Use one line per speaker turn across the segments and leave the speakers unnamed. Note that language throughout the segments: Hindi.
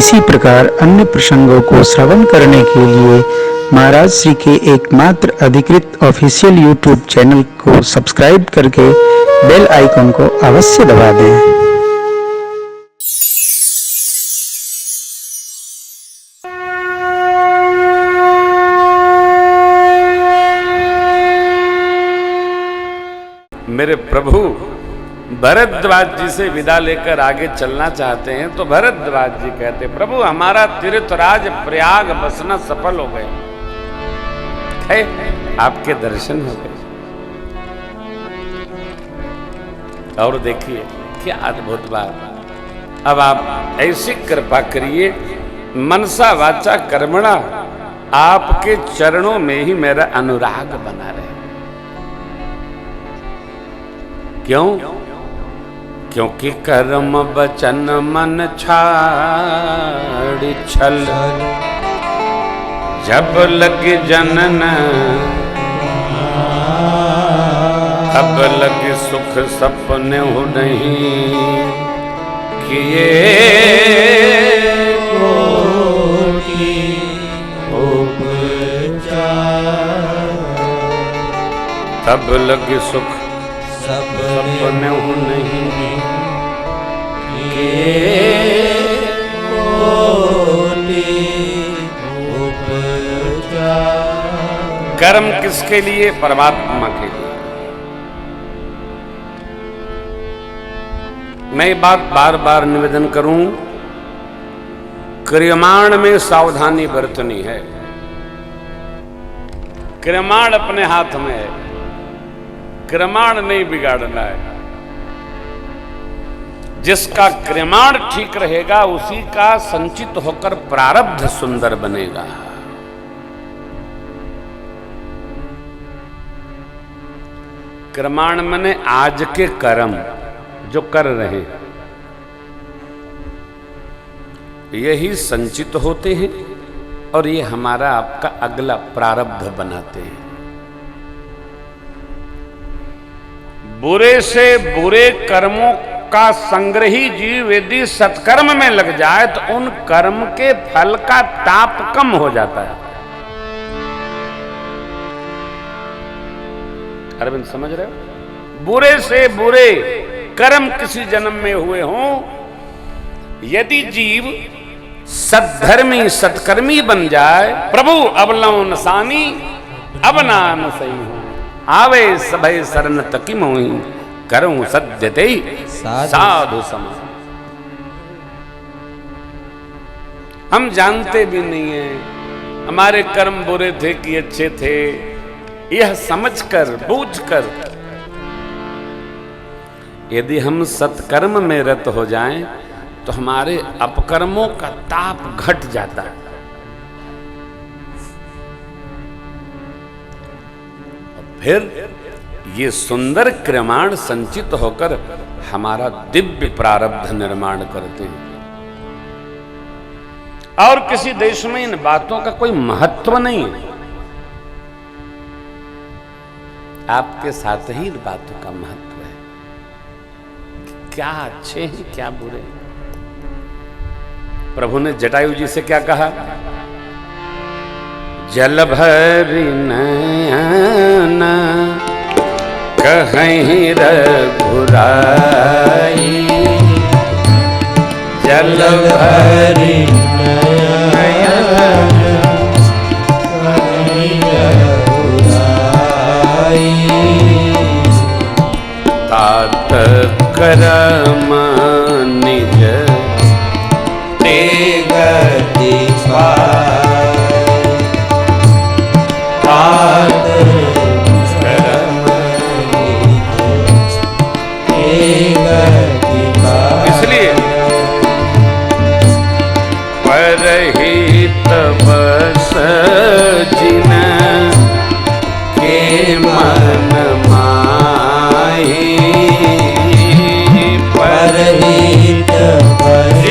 इसी प्रकार अन्य प्रसंगों को श्रवण करने के लिए महाराज श्री के एकमात्र अधिकृत ऑफिशियल यूट्यूब चैनल को सब्सक्राइब करके बेल आइकन को अवश्य दबा दें।
मेरे प्रभु भरद्वाज जी से विदा लेकर आगे चलना चाहते हैं तो भरद्वाज जी कहते, प्रभु हमारा तीर्थराज प्रयाग बसना सफल हो गया है, आपके दर्शन हो गए। और देखिए क्या अद्भुत बात। अब आप ऐसी कृपा करिए, मनसा वाचा कर्मणा आपके चरणों में ही मेरा अनुराग बना रहे। क्यों? क्योंकि कर्म वचन मन छाड़ छल, जब लग जनन तब लग सुख सपने हो नहीं किए तब लग सुख सपने हो नहीं कर्म किसके लिए? परमात्मा के लिए। मैं ये बात बार बार निवेदन करूं, क्रियमाण में सावधानी बरतनी है। क्रियमाण अपने हाथ में है, क्रियमाण नहीं बिगाड़ना है। जिसका क्रियमाण ठीक रहेगा उसी का संचित होकर प्रारब्ध सुंदर बनेगा। क्रियमाण माने आज के कर्म जो कर रहे हैं यही संचित होते हैं और ये हमारा आपका अगला प्रारब्ध बनाते हैं। बुरे से बुरे कर्मों का संग्रही जीव यदि सत्कर्म में लग जाए तो उन कर्म के फल का ताप कम हो जाता है। अरविंद समझ रहे हो? बुरे से बुरे कर्म किसी जन्म में हुए हों, यदि जीव सद्धर्मी सत्कर्मी बन जाए, प्रभु अबलौ नसानी अब नाम सही हो, आवे सभय शरण तकी मोही, करूं सद्यते साधु समा। हम जानते भी नहीं है हमारे कर्म बुरे थे कि अच्छे थे, यह समझकर बूझकर यदि हम सत्कर्म में रत हो जाएं तो हमारे अपकर्मों का ताप घट जाता है। फिर ये सुंदर क्रियमाण संचित होकर हमारा दिव्य प्रारब्ध निर्माण करते हैं। और किसी देश में इन बातों का कोई महत्व नहीं है, आपके साथ ही इन बातों का महत्व है। क्या अच्छे हैं क्या बुरे हैं। प्रभु ने जटायु जी से क्या कहा? जल भरि नयन कहीं रघुराई, जल भरि नयन कहीं रघुराई, तात करम निज तेगति पाई, तात करम निज तेगति पाई। इसलिए परहित बस जिन के मन माही, परहित बस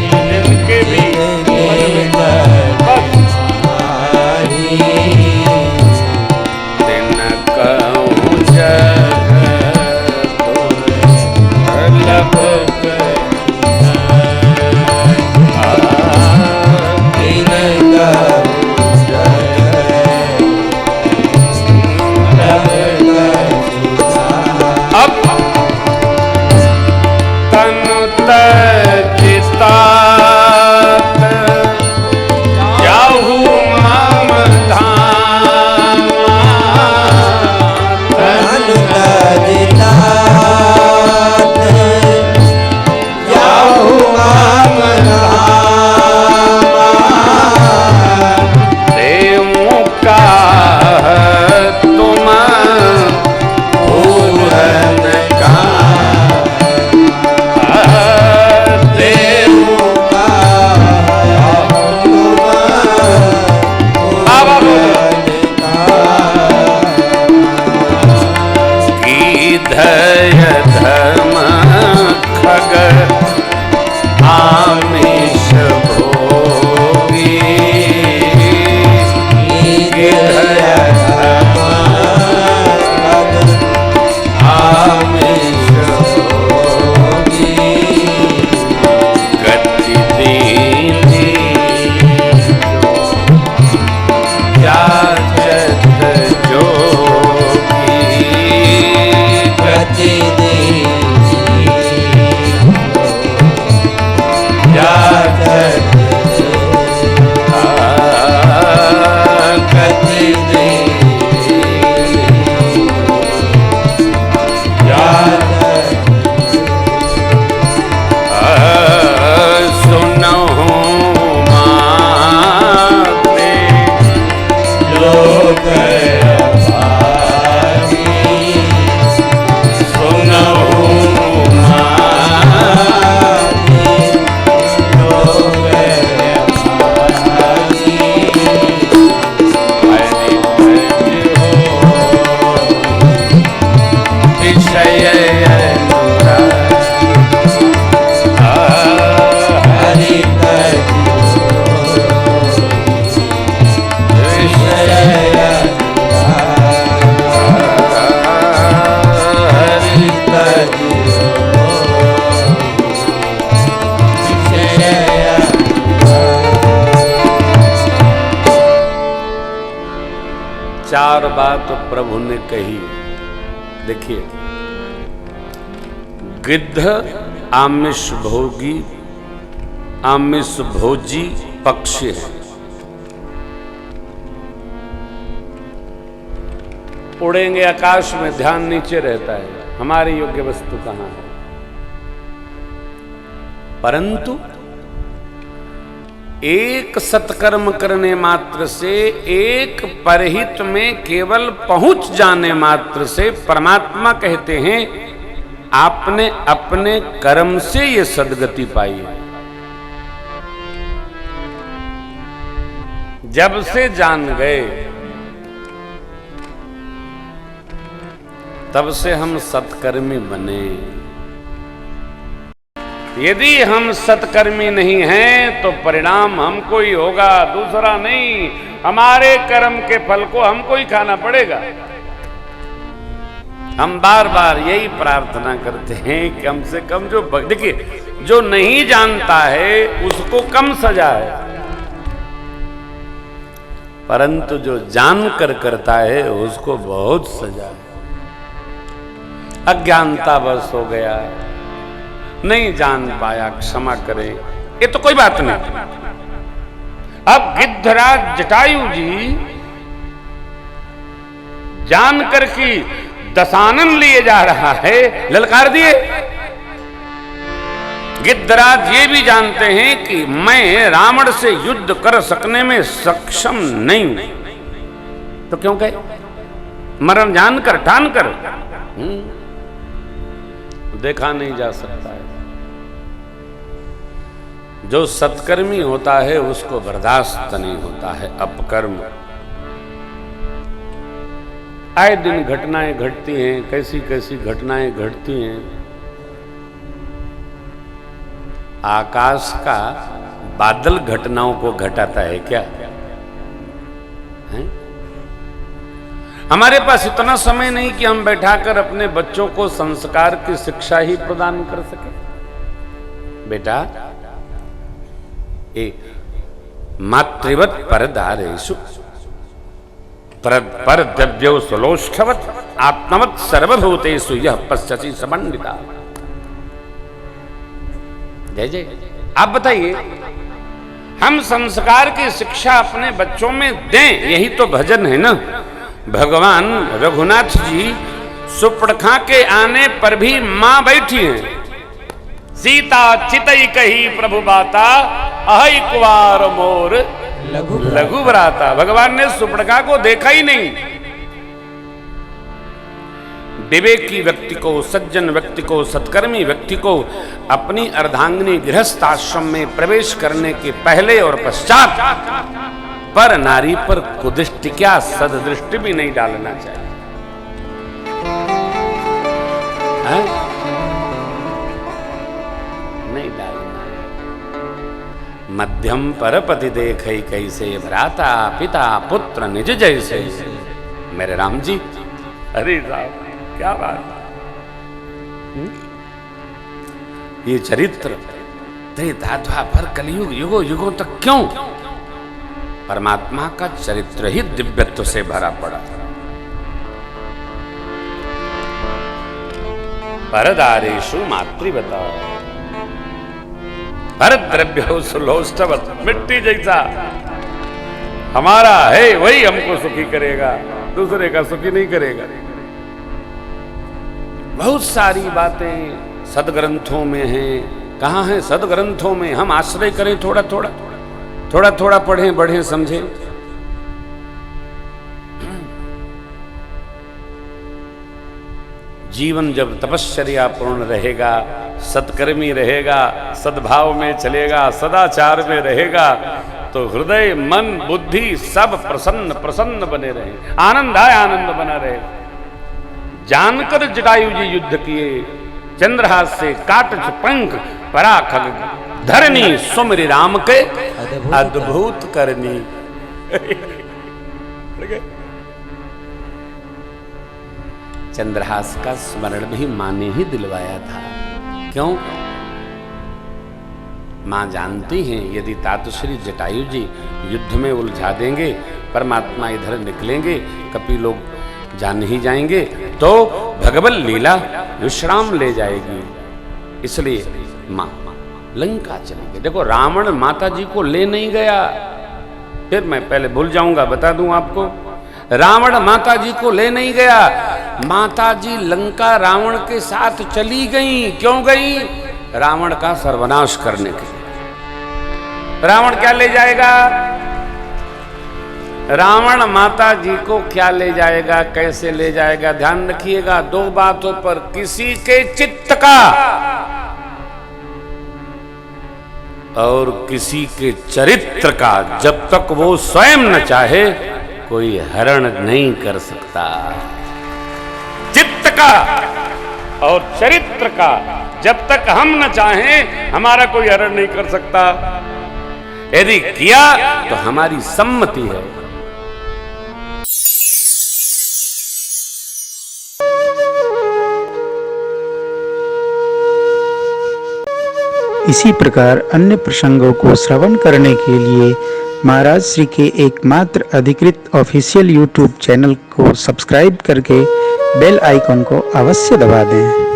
जिनके भी दिन कहूँ जग दुर्लभ 4 बात प्रभु ने कही। देखिए, गिद्ध आमिष भोगी, आमिष भोजी पक्षी है, उड़ेंगे आकाश में, ध्यान नीचे रहता है, हमारी योग्य वस्तु कहां है। परंतु एक सत्कर्म करने मात्र से, एक परहित में केवल पहुंच जाने मात्र से परमात्मा कहते हैं आपने अपने कर्म से ये सद्गति पाई है। जब से जान गए तब से हम सत्कर्मी बने। यदि हम सत्कर्मी नहीं हैं तो परिणाम हमको ही होगा, दूसरा नहीं। हमारे कर्म के फल को हमको ही खाना पड़ेगा। हम बार बार यही प्रार्थना करते हैं कि कम से कम जो देखिए, जो नहीं जानता है उसको कम सजा है, परंतु जो जानकर करता है उसको बहुत सजा है। अज्ञानता बस हो गया, नहीं जान पाया, क्षमा करें, ये तो कोई बात नहीं। अब गिद्धराज जटायु जी जानकर कि दशानन लिए जा रहा है, ललकार दिए। गिद्धराज ये भी जानते हैं कि मैं रावण से युद्ध कर सकने में सक्षम नहीं, तो क्यों कहे, मरण जानकर ठानकर देखा नहीं जा सकता है। जो सत्कर्मी होता है उसको बर्दाश्त नहीं होता है अपकर्म। आए दिन घटनाएं घटती हैं, कैसी कैसी घटनाएं घटती हैं। आकाश का बादल घटनाओं को घटाता है क्या है? हमारे पास इतना समय नहीं कि हम बैठाकर अपने बच्चों को संस्कार की शिक्षा ही प्रदान कर सके। बेटा, मातृवत परदारेषु पर द्रव्यो सुलोष्ठवत आत्मवत सर्वभूतेषु यह पश्यसि समन्विता। जय जय। आप बताइए, हम संस्कार की शिक्षा अपने बच्चों में दें, यही तो भजन है ना। भगवान रघुनाथ जी सुपर्णखा के आने पर भी मां बैठी हैं। सीता चितई कही प्रभु बाता, अहै कुवार मोर लघु भ्राता। भगवान ने सुपर्णखा को देखा ही नहीं। विवेकी व्यक्ति को, सज्जन व्यक्ति को, सत्कर्मी व्यक्ति को अपनी अर्धांगिनी गृहस्थ आश्रम में प्रवेश करने के पहले और पश्चात पर नारी पर कुदृष्टि क्या सददृष्टि भी नहीं डालना चाहिए। नहीं डालना। मध्यम परपति देखे कैसे, भ्राता पिता पुत्र निज जैसे। मेरे राम जी, अरे राम, क्या बात। ये चरित्र त्रेता द्वापर कलयुग युगों युगों तक क्यों? परमात्मा का चरित्र ही दिव्यत्व से भरा पड़ा। परदारेषु मातृवता परद्रव्यो सुलोष्ठवत। मिट्टी जैसा हमारा है वही हमको सुखी करेगा, दूसरे का सुखी नहीं करेगा। बहुत सारी बातें सदग्रंथों में हैं। कहाँ है सदग्रंथों में? हम आश्रय करें, थोड़ा थोड़ा थोड़ा थोड़ा पढ़ें, बढ़ें, समझें। जीवन जब तपश्चर्या पूर्ण रहेगा, सत्कर्मी रहेगा, सद्भाव में चलेगा, सदाचार में रहेगा, तो हृदय मन बुद्धि सब प्रसन्न प्रसन्न बने रहे, आनंद आए आनंद बना रहे। जानकर जटायु जी युद्ध किए, चंद्रहास से काट पंख पराखग धरनी, सुमरि राम के अद्भुत करनी। चंद्रहास का स्मरण भी मां ने ही दिलवाया था। क्यों? मां जानती हैं यदि तातश्री जटायु जी युद्ध में उलझा देंगे, परमात्मा इधर निकलेंगे, कपि लोग जान ही जाएंगे, तो भगवत लीला विश्राम ले जाएगी। इसलिए मां लंका चली गई। देखो रावण माता जी को ले नहीं गया, फिर मैं पहले भूल जाऊंगा, बता दूं आपको, रावण माता जी को ले नहीं गया, माता जी लंका रावण के साथ चली गई। क्यों गई? रावण का सर्वनाश करने के लिए। रावण क्या ले जाएगा? रावण माता जी को क्या ले जाएगा, कैसे ले जाएगा? ध्यान रखिएगा दो बातों पर, किसी के चित्त का और किसी के चरित्र का जब तक वो स्वयं न चाहे कोई हरण नहीं कर सकता। चित्त का और चरित्र का जब तक हम न चाहें हमारा कोई हरण नहीं कर सकता। यदि किया तो हमारी सम्मति है।
इसी प्रकार अन्य प्रसंगों को श्रवण करने के लिए महाराज श्री के एकमात्र अधिकृत ऑफिशियल यूट्यूब चैनल को सब्सक्राइब करके बेल आइकन को अवश्य दबा दें।